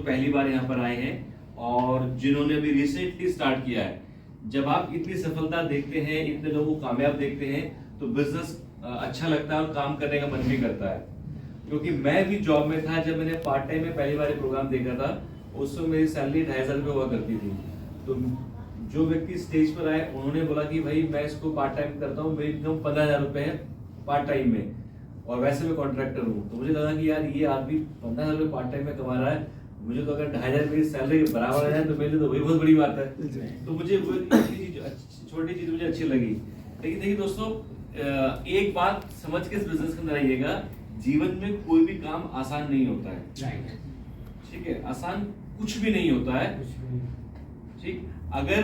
पहली बार यहाँ पर आए हैं और जिन्होंने अभी रिसेंटली स्टार्ट किया है, जब आप इतनी सफलता देखते हैं, इतने लोगों को कामयाब देखते हैं, तो बिजनेस अच्छा लगता है और काम करने का मन भी करता है। क्योंकि मैं भी जॉब में था, जब मैंने पार्ट टाइम में पहली बार प्रोग्राम देखा था, उस समय मेरी सैलरी 2500 रुपये हुआ करती थी। तो जो व्यक्ति स्टेज पर आए, उन्होंने बोला कि भाई मैं इसको पार्ट टाइम करता हूँ, मेरी इनकम 15,000 रुपये है पार्ट टाइम में, और वैसे मैं कॉन्ट्रैक्टर हूँ। तो मुझे लगा कि यार ये आदमी 15,000 रुपये पार्ट टाइम में कमा रहा है, मुझे तो अगर 2,500 मेरी सैलरी के बराबर है तो मेरे लिए तो वही बहुत बड़ी बात है। तो मुझे वो छोटी चीज मुझे अच्छी लगी। लेकिन देखिए दोस्तों, एक बात समझ के इस बिजनेस के अंदर आइएगा, जीवन में कोई भी काम आसान नहीं होता है। ठीक है, आसान कुछ भी नहीं होता है। ठीक, अगर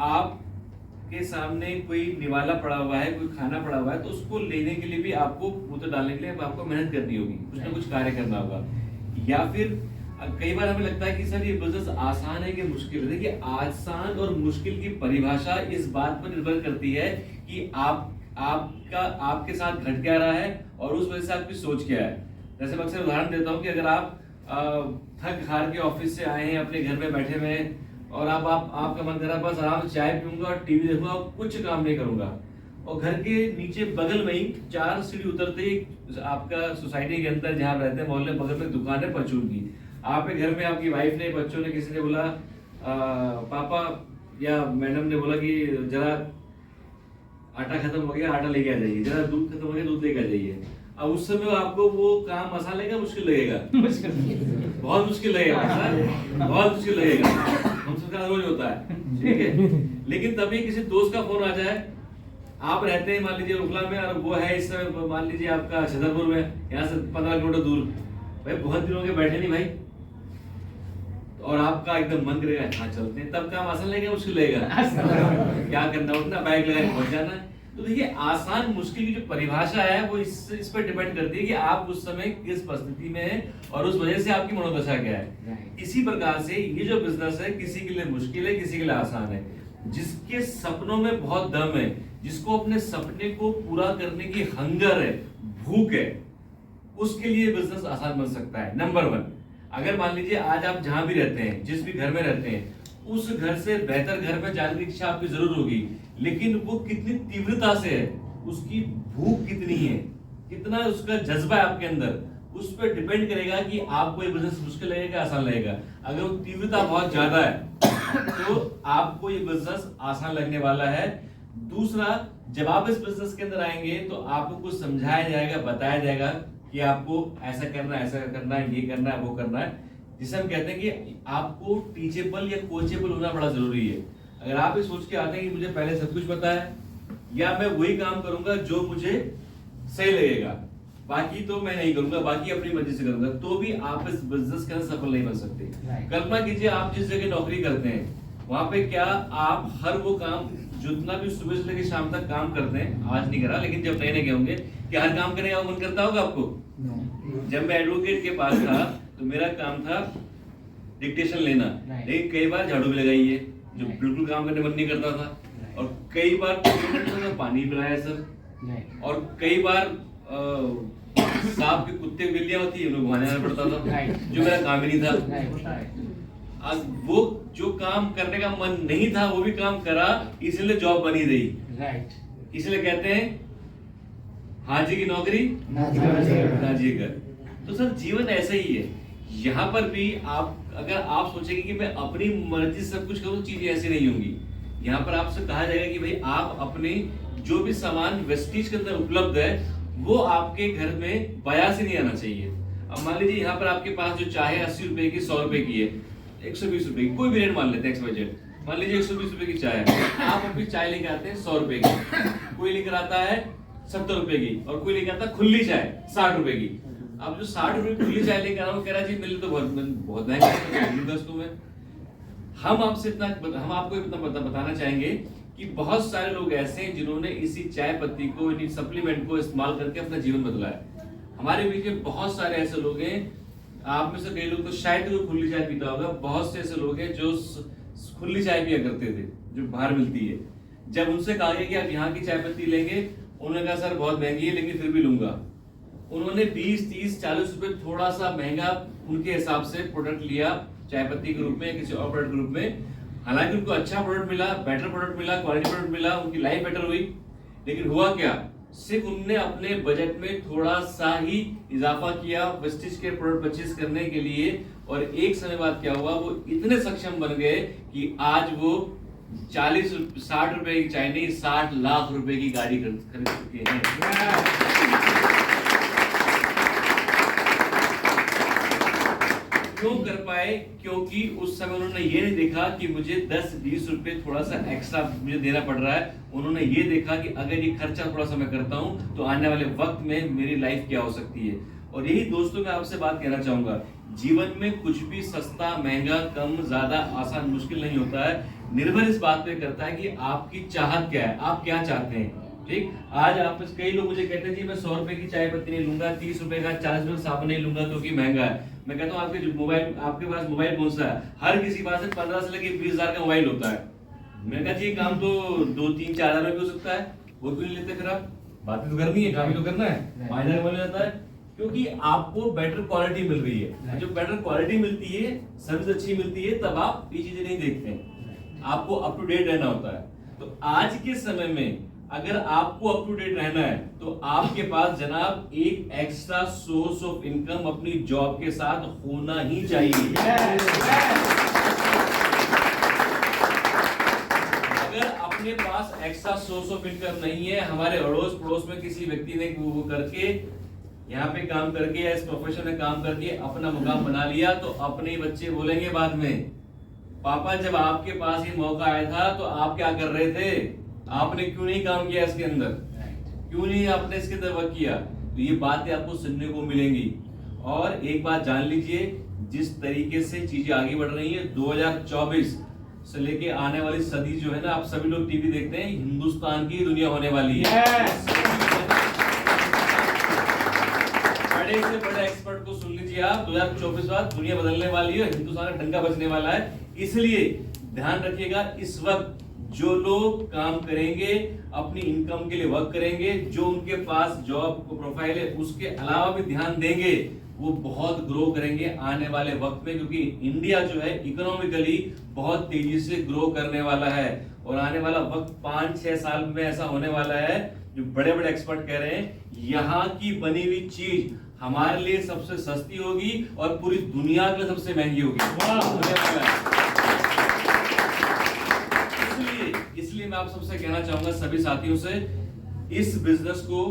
आपके सामने कोई निवाला पड़ा हुआ है, कोई खाना पड़ा हुआ है, तो उसको लेने के लिए भी आपको, मुंह डालने के लिए आपको मेहनत करनी होगी, कुछ ना कुछ कार्य करना होगा। या फिर कई बार हमें लगता है कि सर ये बिजनेस आसान है कि मुश्किल है। देखिए, आसान और मुश्किल की परिभाषा इस बात पर निर्भर करती है कि आपके साथ घट क्या रहा है और उस वजह से आपकी सोच क्या है। जैसे मैं अक्सर उदाहरण देता हूँ कि अगर आप थक हार के ऑफिस से आए हैं, अपने घर में बैठे हुए हैं, और आपका मन कर रहा है बस आराम से चाय पीऊंगा और टीवी देखूंगा और कुछ काम नहीं करूंगा, और घर के नीचे बगल में ही 4 सीढ़ी उतरते ही आपका सोसाइटी के अंदर जहाँ रहते हैं, मोहल्ले बगल में दुकान है परचून की, आपके घर में आपकी वाइफ ने, बच्चों ने, किसी ने बोला पापा या मैडम ने बोला कि जरा आटा खत्म हो गया, आटा लेके आ जाइए, जरा दूध खत्म हो गया, दूध लेके आ जाइए। अब उस समय आपको वो काम आसान लगेगा, मुश्किल लगेगा? बहुत मुश्किल लगेगा, बहुत मुश्किल लगेगा। हम सबका रोज होता है, ठीक है। लेकिन तभी किसी दोस्त का फोन आ जाए, आप रहते हैं मान लीजिए उखला में, और वो है इस समय मान लीजिए आपका छतरपुर में, यहाँ से 15 किलोमीटर दूर, भाई बहुत दिन हो गए बैठे नहीं भाई, और आपका एकदम मन करेगा हाँ चलते हैं, तब काम आसान लगेगा मुश्किल लगेगा? क्या करना, उठना, बैग लगा पहुंच जाना है। तो देखिए, आसान मुश्किल की जो परिभाषा है वो इस पर डिपेंड करती है कि आप उस समय किस परिस्थिति में हैं और उस वजह से आपकी मनोदशा क्या है। इसी प्रकार से ये जो बिजनेस है, किसी के लिए मुश्किल है, किसी के लिए आसान है। जिसके सपनों में बहुत दम है, जिसको अपने सपने को पूरा करने की हंगर है, भूख है, उसके लिए बिजनेस आसान बन सकता है। नंबर 1, अगर मान लीजिए आज आप जहां भी रहते हैं, जिस भी घर में रहते हैं, उस घर से बेहतर घर में जाने की इच्छा आपकी जरूर होगी, लेकिन वो कितनी तीव्रता से है, उसकी भूख कितनी है, कितना उसका जज्बा है आपके अंदर, उस पर डिपेंड करेगा कि आपको ये बिजनेस मुश्किल लगेगा, आसान लगेगा। अगर वो तीव्रता बहुत ज्यादा है तो आपको ये बिजनेस आसान लगने वाला है। दूसरा, जब आप इस बिजनेस के अंदर आएंगे तो आपको कुछ समझाया जाएगा, बताया जाएगा कि आपको ऐसा करना है, ऐसा करना है, ये करना है, वो करना है, जिसे हम कहते हैं कि आपको टीचेबल या कोचेबल होना बड़ा जरूरी है। अगर आप ये सोच के आते हैं कि मुझे पहले सब कुछ पता है, या मैं वही काम करूंगा जो मुझे सही लगेगा, बाकी तो मैं नहीं करूंगा, बाकी अपनी मर्जी से करूंगा, तो भी आप इस बिजनेस के अंदर सफल नहीं बन सकते। कल्पना कीजिए, आप जिस जगह नौकरी करते हैं, वहां पे क्या आप हर वो काम, जितना भी सुबह से लेकर शाम तक काम करते हैं, आज नहीं करा लेकिन जब नए नए होंगे, क्या हर काम करने का मन करता होगा आपको? जब मैं एडवोकेट के पास था तो मेरा काम था डिक्टेशन लेना, लेकिन कई बार झाड़ू भी लगाई है, जो बिल्कुल काम करने मन नहीं करता था, और कई बार पानी पिलाया सर, और कई बार सांप के कुत्ते बिल्लियां होती है, उन्हें घुमाने जाना पड़ता था, जो मेरा काम ही नहीं था। आज वो जो काम करने का मन नहीं था वो भी काम करा, इसलिए जॉब बनी रही। इसलिए कहते हैं हाजी की नौकरी हाजी घर। तो सर जीवन ऐसा ही है, यहाँ पर भी आप अगर आप सोचेंगे कि मैं अपनी मर्जी से सब कुछ करूँ, चीजें ऐसी नहीं होंगी। यहाँ पर आपसे कहा जाएगा कि भाई आप अपने जो भी सामान वेस्टेज के अंदर उपलब्ध है वो आपके घर में बया से नहीं आना चाहिए। अब मान लीजिए यहाँ पर आपके पास जो चाय 80 रुपए की, 100 रुपए की है, 120 रुपए की, कोई भी रेट मान लेते हैं, XYZ मान लीजिए 120 रुपए की चाय है, आप अपनी चाय लेकर आते हैं 100 रुपए की, कोई लेकर आता है 70 रुपए की, और कोई लेकर आता है खुली चाय 60 रुपए की। अब जो 60 रुपए खुली चाय लेकर आ रहा हूँ, कह रहा जी मेरे तो बहुत महंगा। हम आपको इतना बताना चाहेंगे कि बहुत सारे लोग ऐसे हैं जिन्होंने इसी चाय पत्ती को, इन्हीं सप्लीमेंट को इस्तेमाल करके अपना जीवन बदला है। हमारे बीच में बहुत सारे ऐसे लोग हैं, आप में से कई लोग तो शायद कोई खुली चाय पीता होगा, बहुत से ऐसे लोग हैं जो खुली चाय पिया करते थे जो बाहर मिलती है। जब उनसे कहा गया कि आप यहाँ की चाय पत्ती लेंगे, उन्होंने कहा सर बहुत महंगी है लेकिन फिर भी लूंगा। उन्होंने 20, 30, 40 रुपए थोड़ा सा महंगा उनके हिसाब से प्रोडक्ट लिया, चाय पत्ती के रूप में, किसी और प्रोडक्ट के रूप में। हालांकि उनको अच्छा प्रोडक्ट मिला, बेटर प्रोडक्ट मिला, क्वालिटी प्रोडक्ट मिला, उनकी लाइफ बेटर हुई, लेकिन हुआ क्या, सिर्फ उनने अपने बजट में थोड़ा सा ही इजाफा किया वेस्टेज के प्रोडक्ट परचेज करने के लिए, और एक समय बाद क्या हुआ, वो इतने सक्षम बन गए कि आज वो 40-60 रुपए की चाय नहीं, 60 लाख रुपए की गाड़ी खरीद चुके हैं। क्यों कर पाए? क्योंकि उस समय उन्होंने ये नहीं देखा कि मुझे 10-20 रुपए थोड़ा सा एक्स्ट्रा मुझे देना पड़ रहा है। उन्होंने ये देखा कि अगर ये खर्चा थोड़ा सा मैं करता हूं तो आने वाले वक्त में मेरी लाइफ क्या हो सकती है। और यही दोस्तों मैं आपसे बात कहना चाहूंगा, जीवन में कुछ भी सस्ता, महंगा, कम, ज्यादा, आसान, मुश्किल नहीं होता है। निर्भर इस बात पे करता है कि आपकी चाहत क्या है, आप क्या चाहते हैं। ठीक, आज आप कई लोग मुझे कहते हैं जी मैं 100 रुपए की चाय पत्ती नहीं लूंगा, 30 रुपए का 40 रुपए का साबुन नहीं लूंगा क्योंकि महंगा है। मैं कहता हूँ आपके पास मोबाइल कौन सा है? हर किसी के पास 15 से लेके 20 हजार का मोबाइल होता है। मैंने कहा जी काम तो 2-3-4 हजार में हो सकता है, वो क्यों नहीं लेते? फिर आप बातें तो करनी है, काम तो करना है, 5 हजार मिल जाता है क्योंकि आपको बेटर क्वालिटी मिल रही है। जब बेटर क्वालिटी मिलती है, सर्विस अच्छी मिलती है, तब आप ये चीजें नहीं देखते हैं, आपको अप टू डेट रहना होता है। तो आज के समय में अगर आपको अप टू डेट रहना है तो आपके पास जनाब एक एक्स्ट्रा सोर्स ऑफ इनकम अपनी जॉब के साथ होना ही चाहिए। अगर अपने पास एक्स्ट्रा सोर्स ऑफ इनकम नहीं है, हमारे अड़ोस पड़ोस में किसी व्यक्ति ने वो करके यहाँ पे काम करके या इस प्रोफेशन में काम करके अपना मुकाम बना लिया, तो अपने बच्चे बोलेंगे बाद में, पापा जब आपके पास ये मौका आया था तो आप क्या कर रहे थे, आपने क्यों नहीं काम किया इसके अंदर, क्यों नहीं आपने इसके अंदर वर्क किया। तो ये बातें आपको सुनने को मिलेंगी। और एक बात जान लीजिए, जिस तरीके से चीजें आगे बढ़ रही है, 2024 से लेके आने वाली सदी जो है ना, आप सभी लोग टीवी देखते हैं, हिंदुस्तान की दुनिया होने वाली है। बड़े से बड़े एक्सपर्ट को सुन लीजिए आप, 2024 बाद दुनिया बदलने वाली है, हिंदुस्तान का डंका बजने वाला है। इसलिए ध्यान रखिएगा, इस वक्त जो लोग काम करेंगे, अपनी इनकम के लिए वर्क करेंगे, जो उनके पास जॉब प्रोफाइल है उसके अलावा भी ध्यान देंगे, वो बहुत ग्रो करेंगे आने वाले वक्त में, क्योंकि इंडिया जो है इकोनॉमिकली बहुत तेजी से ग्रो करने वाला है। और आने वाला वक्त 5-6 साल में ऐसा होने वाला है, जो बड़े बड़े एक्सपर्ट कह रहे हैं, यहाँ की बनी हुई चीज हमारे लिए सबसे सस्ती होगी और पूरी दुनिया के लिए सबसे महंगी होगी। इसलिए मैं आप सबसे कहना चाहूंगा, सभी साथियों से, इस बिजनेस को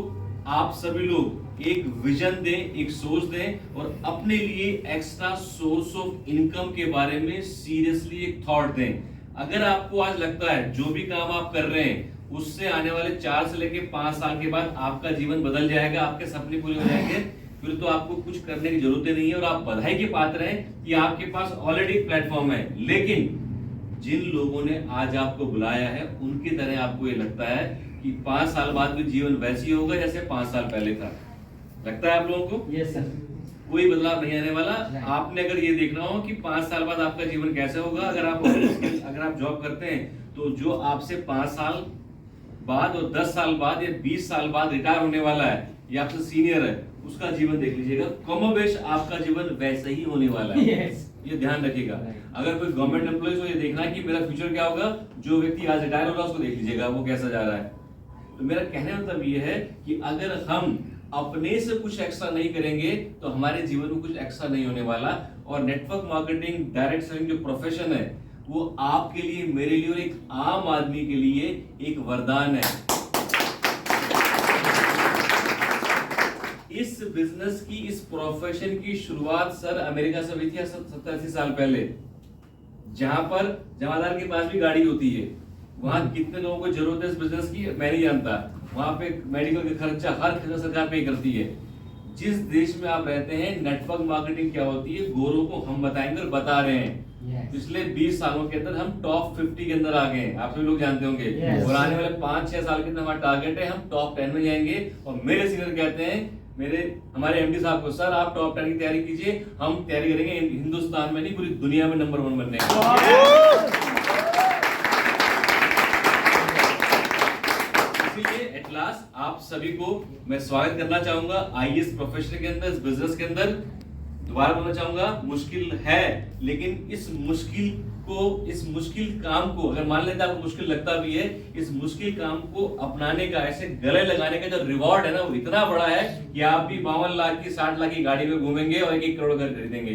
आप सभी लोग एक विजन दें, एक सोच दें और अपने लिए एक्स्ट्रा सोर्स ऑफ इनकम के बारे में सीरियसली एक थॉट दें। अगर आपको आज लगता है जो भी काम आप कर रहे हैं उससे आने वाले 4 से लेके 5 साल के बाद आपका जीवन बदल जाएगा, आपके सपने पूरे हो जाएंगे, फिर तो आपको कुछ करने की जरूरत नहीं है और आप बधाई के पात्र हैं कि आपके पास ऑलरेडी प्लेटफॉर्म है। लेकिन जिन लोगों ने आज आपको बुलाया है, उनकी तरह आपको ये लगता है कि 5 साल बाद भी जीवन वैसी होगा जैसे 5 साल पहले था, लगता है आप लोगों को? Yes sir. कोई बदलाव नहीं आने वाला। आपने अगर ये देखना हो कि 5 साल बाद आपका जीवन कैसे होगा, अगर आप जॉब करते हैं तो जो आपसे 5 साल बाद और 10 साल बाद या 20 साल बाद रिटायर होने वाला है या आपसे सीनियर है, उसका जीवन देख लीजिएगा, कमोबेश आपका जीवन वैसे ही होने वाला है। ये ध्यान रखिएगा। अगर कोई गवर्नमेंट एम्प्लॉय को ये देखना है कि मेरा फ्यूचर क्या होगा, जो व्यक्ति आज रिटायर हो रहा है उसको देख लीजिएगा वो कैसा जा रहा है। तो मेरा कहने का मतलब ये है कि अगर हम अपने से कुछ एक्स्ट्रा नहीं करेंगे तो हमारे जीवन में कुछ एक्स्ट्रा नहीं होने वाला। और नेटवर्क मार्केटिंग, डायरेक्ट सेलिंग जो प्रोफेशन है, वो आपके लिए, मेरे लिए और एक आम आदमी के लिए एक वरदान है। इस बिजनेस की, इस प्रोफेशन की शुरुआत सर अमेरिका से हुई थी 70-80 साल पहले, जहां पर जमादार के पास भी गाड़ी होती है। वहां कितने लोगों को जरूरत है इस बिजनेस की मैं नहीं जानता। वहां पे मेडिकल का खर्चा हर खर्चा सरकार पे करती है। जिस देश में आप रहते हैं, नेटवर्क मार्केटिंग क्या होती है, गोरों को हम बताएंगे और बता रहे हैं। पिछले 20 सालों के अंदर हम टॉप 50 के अंदर आ गए हैं, आप सभी लोग जानते होंगे। और आने वाले 5-6 साल के अंदर हमारा टारगेट है हम टॉप 10 में जाएंगे। और मेरे सीनियर कहते हैं, हमारे एमडी साहब को, सर आप टॉप 10 की तैयारी कीजिए, हम तैयारी करेंगे हिंदुस्तान में नहीं पूरी दुनिया में नंबर 1 बनने की। इसलिए एट लास्ट आप सभी को मैं स्वागत करना चाहूंगा आईएएस प्रोफेशन के अंदर, इस बिजनेस के अंदर। दोबारा बोलना चाहूंगा, मुश्किल है, लेकिन इस मुश्किल काम को अगर मान लेते आपको मुश्किल लगता भी है, इस मुश्किल काम को अपनाने का, ऐसे गले लगाने का जो रिवॉर्ड है ना, वो इतना बड़ा है कि आप भी 52 लाख की 60 लाख की गाड़ी में घूमेंगे और 1 करोड़ घर खरीदेंगे।